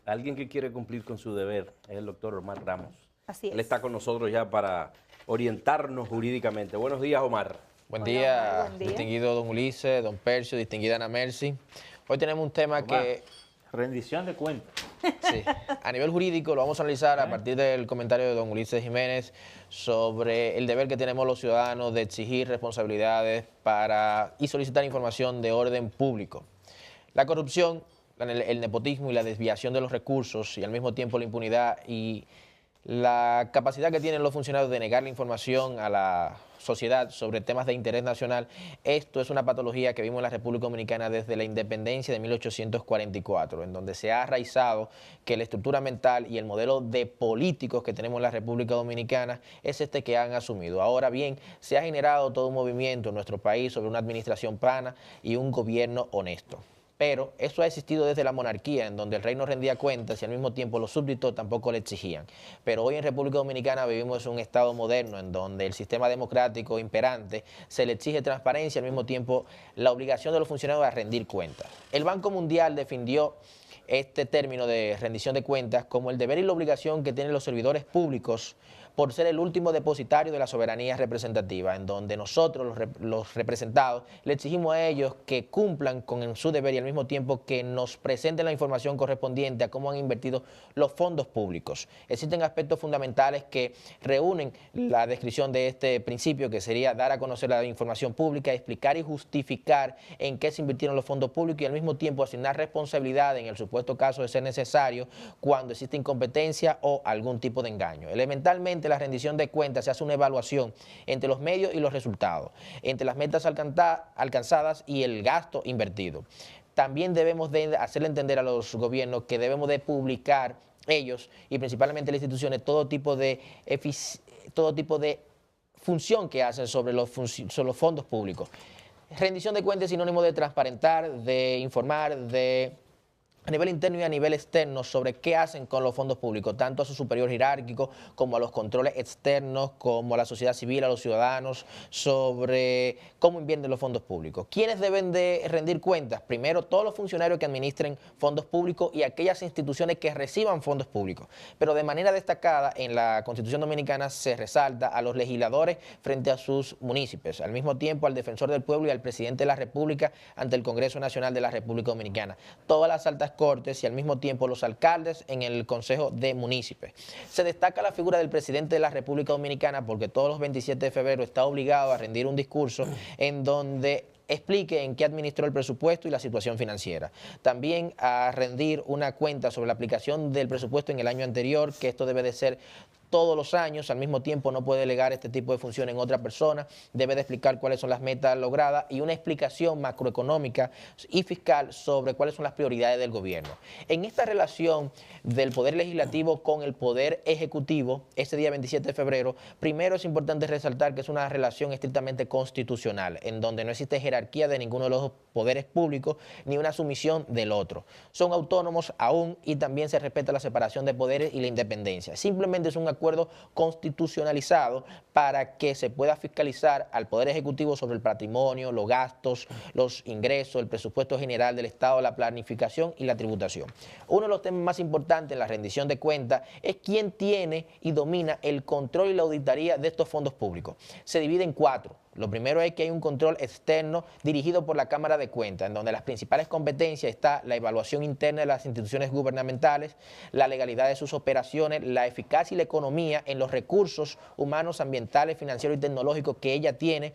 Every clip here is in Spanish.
alguien que quiere cumplir con su deber es el doctor Omar Ramos. Así es. Él está con nosotros ya para orientarnos jurídicamente. Buenos días, Omar. Buen Hola, día, Omar, buen día. distinguido don Ulises, don Percio, distinguida Ana Mercy. Hoy tenemos un tema Omar, que, rendición de cuentas. sí, a nivel jurídico lo vamos a analizar a partir del comentario de don Ulises Jiménez sobre el deber que tenemos los ciudadanos de exigir responsabilidades y solicitar información de orden público. La corrupción, el nepotismo y la desviación de los recursos y al mismo tiempo la impunidad y la capacidad que tienen los funcionarios de negar la información a la sociedad sobre temas de interés nacional, esto es una patología que vimos en la República Dominicana desde la independencia de 1844, en donde se ha arraizado que la estructura mental y el modelo de políticos que tenemos en la República Dominicana es este que han asumido. Ahora bien, se ha generado todo un movimiento en nuestro país sobre una administración plana y un gobierno honesto. Pero eso ha existido desde la monarquía, en donde el rey no rendía cuentas y al mismo tiempo los súbditos tampoco le exigían. Pero hoy en República Dominicana vivimos un estado moderno en donde el sistema democrático imperante se le exige transparencia y al mismo tiempo la obligación de los funcionarios a rendir cuentas. El Banco Mundial definió este término de rendición de cuentas como el deber y la obligación que tienen los servidores públicos por ser el último depositario de la soberanía representativa, en donde nosotros, los representados, le exigimos a ellos que cumplan con su deber y al mismo tiempo que nos presenten la información correspondiente a cómo han invertido los fondos públicos. Existen aspectos fundamentales que reúnen la descripción de este principio, que sería dar a conocer la información pública, explicar y justificar en qué se invirtieron los fondos públicos y al mismo tiempo asignar responsabilidad en el supuesto caso de ser necesario cuando existe incompetencia o algún tipo de engaño. Elementalmente, la rendición de cuentas se hace una evaluación entre los medios y los resultados, entre las metas alcanzadas y el gasto invertido. También debemos de hacerle entender a los gobiernos que debemos de publicar ellos y principalmente las instituciones todo tipo de función que hacen sobre los fondos públicos. Rendición de cuentas es sinónimo de transparentar, de informar, a nivel interno y a nivel externo sobre qué hacen con los fondos públicos, tanto a su superior jerárquico como a los controles externos, como a la sociedad civil, a los ciudadanos, sobre cómo invierten los fondos públicos. ¿Quiénes deben de rendir cuentas? Primero, todos los funcionarios que administren fondos públicos y aquellas instituciones que reciban fondos públicos. Pero de manera destacada, en la Constitución Dominicana se resalta a los legisladores frente a sus municipios, al mismo tiempo al defensor del pueblo y al presidente de la República ante el Congreso Nacional de la República Dominicana. Todas las altas cortes y al mismo tiempo los alcaldes en el Consejo de Municipios. Se destaca la figura del presidente de la República Dominicana porque todos los 27 de febrero está obligado a rendir un discurso en donde explique en qué administró el presupuesto y la situación financiera. También a rendir una cuenta sobre la aplicación del presupuesto en el año anterior, que esto debe de ser todos los años, al mismo tiempo no puede delegar este tipo de función en otra persona, debe de explicar cuáles son las metas logradas y una explicación macroeconómica y fiscal sobre cuáles son las prioridades del gobierno. En esta relación del Poder Legislativo con el Poder Ejecutivo, este día 27 de febrero, primero es importante resaltar que es una relación estrictamente constitucional, en donde no existe jerarquía de ninguno de los poderes públicos ni una sumisión del otro. Son autónomos aún y también se respeta la separación de poderes y la independencia. Simplemente es un acuerdo constitucionalizado para que se pueda fiscalizar al Poder Ejecutivo sobre el patrimonio, los gastos, los ingresos, el presupuesto general del Estado, la planificación y la tributación. Uno de los temas más importantes en la rendición de cuentas es quién tiene y domina el control y la auditoría de estos fondos públicos. Se divide en 4. Lo primero es que hay un control externo dirigido por la Cámara de Cuentas, en donde las principales competencias está la evaluación interna de las instituciones gubernamentales, la legalidad de sus operaciones, la eficacia y la economía en los recursos humanos, ambientales, financieros y tecnológicos que ella tiene,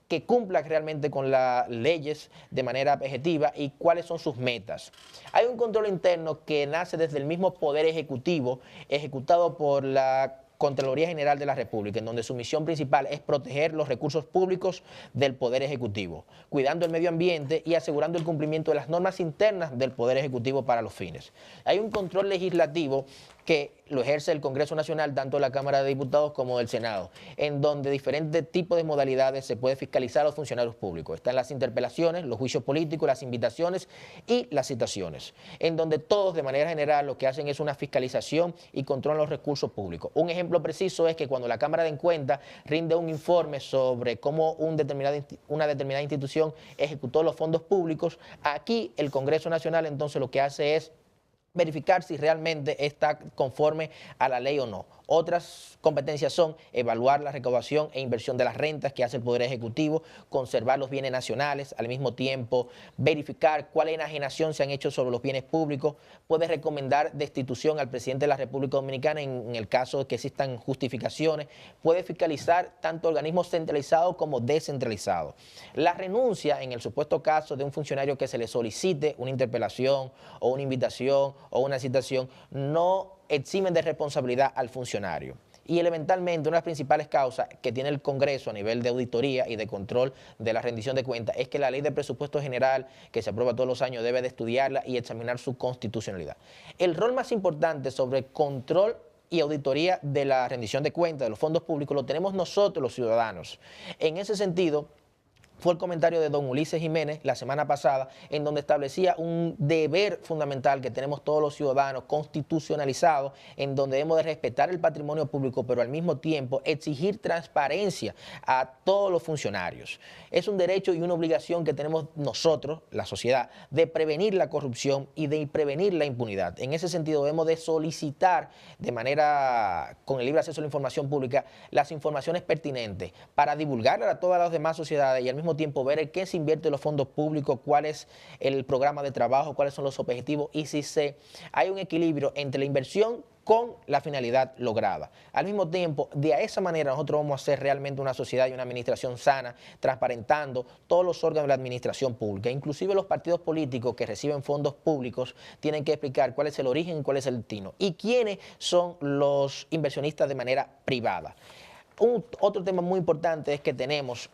que cumpla realmente con las leyes de manera objetiva y cuáles son sus metas. Hay un control interno que nace desde el mismo Poder Ejecutivo, ejecutado por la Contraloría General de la República, en donde su misión principal es proteger los recursos públicos del Poder Ejecutivo, cuidando el medio ambiente y asegurando el cumplimiento de las normas internas del Poder Ejecutivo para los fines. Hay un control legislativo que lo ejerce el Congreso Nacional, tanto la Cámara de Diputados como el Senado, en donde diferentes tipos de modalidades se puede fiscalizar a los funcionarios públicos. Están las interpelaciones, los juicios políticos, las invitaciones y las citaciones, en donde todos de manera general lo que hacen es una fiscalización y controlan los recursos públicos. Un ejemplo preciso es que cuando la Cámara de Cuentas rinde un informe sobre cómo una determinada institución ejecutó los fondos públicos, aquí el Congreso Nacional entonces lo que hace es verificar si realmente está conforme a la ley o no. Otras competencias son evaluar la recaudación e inversión de las rentas que hace el Poder Ejecutivo, conservar los bienes nacionales, al mismo tiempo verificar cuál enajenación se han hecho sobre los bienes públicos, puede recomendar destitución al presidente de la República Dominicana en el caso de que existan justificaciones, puede fiscalizar tanto organismos centralizados como descentralizados. La renuncia en el supuesto caso de un funcionario que se le solicite una interpelación o una invitación o una citación no eximen de responsabilidad al funcionario. Y elementalmente una de las principales causas que tiene el Congreso a nivel de auditoría y de control de la rendición de cuentas es que la ley de presupuesto general que se aprueba todos los años debe de estudiarla y examinar su constitucionalidad. El rol más importante sobre control y auditoría de la rendición de cuentas de los fondos públicos lo tenemos nosotros los ciudadanos. En ese sentido, fue el comentario de don Ulises Jiménez la semana pasada, en donde establecía un deber fundamental que tenemos todos los ciudadanos constitucionalizado, en donde debemos de respetar el patrimonio público, pero al mismo tiempo exigir transparencia a todos los funcionarios. Es un derecho y una obligación que tenemos nosotros, la sociedad, de prevenir la corrupción y de prevenir la impunidad. En ese sentido debemos de solicitar de manera, con el libre acceso a la información pública, las informaciones pertinentes para divulgarlas a todas las demás sociedades y al mismo tiempo ver en qué se invierte los fondos públicos, cuál es el programa de trabajo, cuáles son los objetivos y si hay un equilibrio entre la inversión con la finalidad lograda. Al mismo tiempo, de esa manera nosotros vamos a hacer realmente una sociedad y una administración sana, transparentando todos los órganos de la administración pública. Inclusive los partidos políticos que reciben fondos públicos tienen que explicar cuál es el origen y cuál es el destino y quiénes son los inversionistas de manera privada. Otro tema muy importante es que tenemos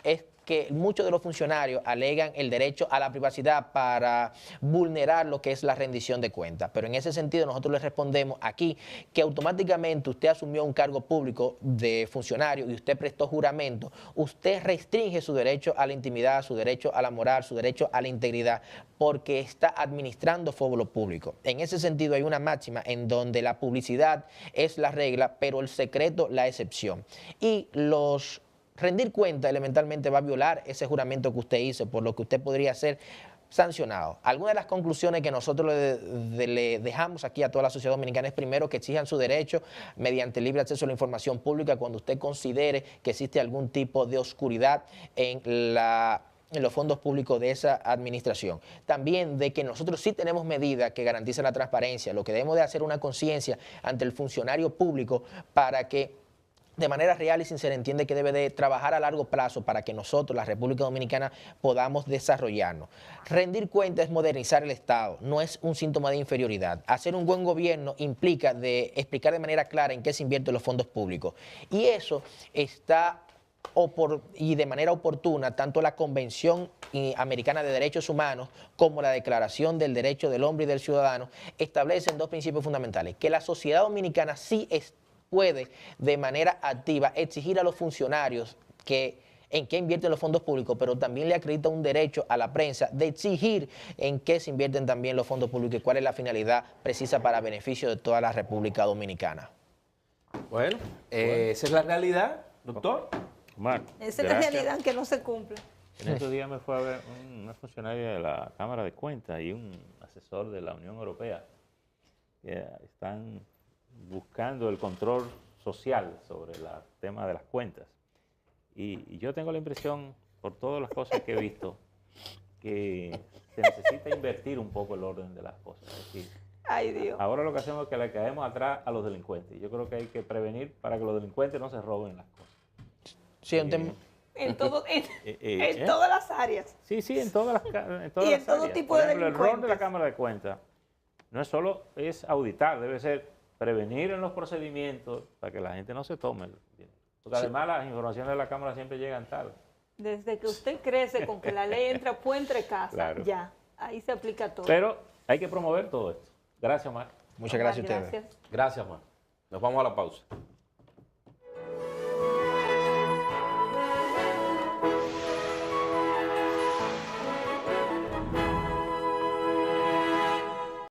que muchos de los funcionarios alegan el derecho a la privacidad para vulnerar lo que es la rendición de cuentas. Pero en ese sentido nosotros les respondemos aquí que automáticamente usted asumió un cargo público de funcionario y usted prestó juramento, usted restringe su derecho a la intimidad, su derecho a la moral, su derecho a la integridad, porque está administrando fondos públicos. En ese sentido hay una máxima en donde la publicidad es la regla, pero el secreto la excepción. Y rendir cuenta elementalmente va a violar ese juramento que usted hizo, por lo que usted podría ser sancionado. Algunas de las conclusiones que nosotros le dejamos aquí a toda la sociedad dominicana es primero que exijan su derecho mediante libre acceso a la información pública cuando usted considere que existe algún tipo de oscuridad en los fondos públicos de esa administración. También de que nosotros sí tenemos medidas que garanticen la transparencia, lo que debemos de hacer una conciencia ante el funcionario público para que de manera real y sincera entiende que debe de trabajar a largo plazo para que nosotros, la República Dominicana, podamos desarrollarnos. Rendir cuentas es modernizar el Estado, no es un síntoma de inferioridad. Hacer un buen gobierno implica de explicar de manera clara en qué se invierten los fondos públicos. Y eso está y de manera oportuna, tanto la Convención Americana de Derechos Humanos como la Declaración del Derecho del Hombre y del Ciudadano establecen dos principios fundamentales, que la sociedad dominicana sí puede de manera activa exigir a los funcionarios en qué invierten los fondos públicos, pero también le acredita un derecho a la prensa de exigir en qué se invierten también los fondos públicos y cuál es la finalidad precisa para beneficio de toda la República Dominicana. Bueno, esa es la realidad, doctor. Omar, Esa es la realidad que no se cumple. en estos días me fue a ver una funcionaria de la Cámara de Cuentas y un asesor de la Unión Europea que están buscando el control social sobre el tema de las cuentas. Y yo tengo la impresión, por todas las cosas que he visto, que se necesita invertir un poco el orden de las cosas. Es decir, Ay, Dios. ahora lo que hacemos es que le caemos atrás a los delincuentes. Yo creo que hay que prevenir para que los delincuentes no se roben las cosas. Sí, un tema. En todas las áreas. Sí, en todas las Y en las todo áreas. tipo Por de ejemplo, el rol de la delincuentes. Cámara de Cuentas no es solo auditar, debe ser prevenir en los procedimientos para que la gente no se tome el dinero. Porque además las informaciones de la Cámara siempre llegan tarde. Desde que usted crece con que la ley entra por entre casa, Claro. ya, ahí se aplica todo. Pero hay que promover todo esto. Gracias, Omar. Muchas gracias a ustedes. Gracias. Gracias, Juan. Nos vamos a la pausa.